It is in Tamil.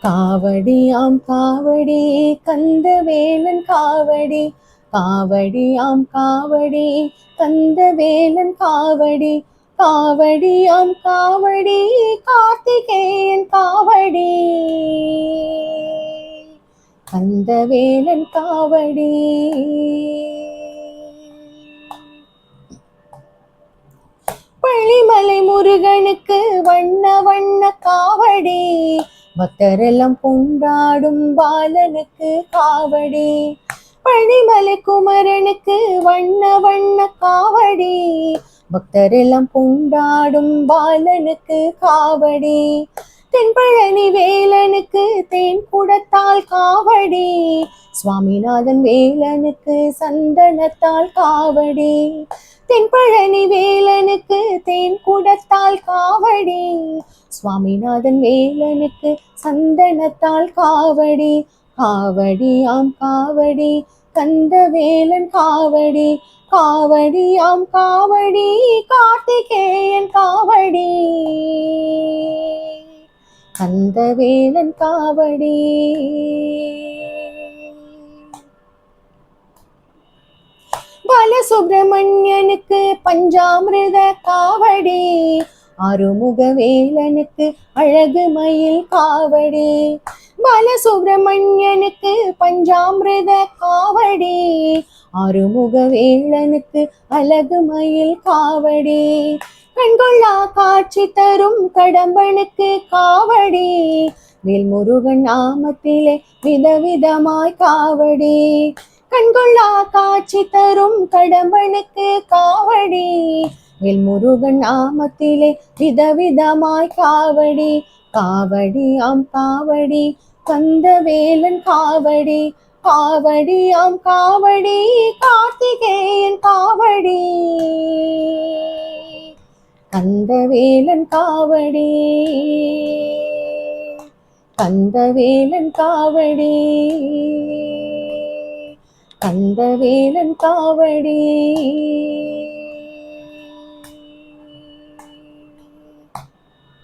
காவடியாம் காவடி கந்தவேலன் காவடி, காவடியாம் காவடி கந்தவேலன் காவடி, காவடியாம் காவடி கார்த்திகேயன் காவடி, கந்தவேலன் காவடி. பள்ளிமலை முருகனுக்கு வண்ண வண்ண காவடி, பக்தரெல்லாம் கொண்டாடும் பாலனுக்கு காவடி. பள்ளிமலை குமரனுக்கு வண்ண வண்ண காவடி, பக்தரெல்லாம் கொண்டாடும் பாலனுக்கு காவடி. தென்பழனி வேலனுக்கு தேன் குடத்தால் காவடி, சுவாமிநாதன் வேலனுக்கு சந்தனத்தால் காவடி. தென்பழனி வேலனுக்கு தேன் குடத்தால் காவடி, சுவாமிநாதன் வேலனுக்கு சந்தனத்தால் காவடி. காவடியாம் காவடி கந்தவேலன் காவடி, காவடியாம் காவடி கார்த்திகேயன் காவடி, கந்தவேலன் காவடி. பாலசுப்ரமணியனுக்கு பஞ்சாமிர்த காவடி, அருமுகவேலனுக்கு அழகு மயில் காவடி. பாலசுப்ரமணியனுக்கு பஞ்சாமிர்த காவடி, அருமுகவேலனுக்கு அழகு மயில் காவடி. கண்கொள்ளா காட்சி தரும் கடம்பனுக்கு காவடி, வேல்முருகன் நாமத்திலே விதவிதமாய் காவடி. கண்கொள்ளா காட்சி தரும் கடம்பனுக்கு காவடி, வேல்முருகன் நாமத்திலே விதவிதமாய் காவடி. காவடியாம் காவடி கந்தவேலன் காவடி, காவடியாம் காவடி கார்த்திகேயன் காவடி, கந்தவேலன் காவடி, கந்தவேலன் காவடி, கந்தவேலன் காவடி.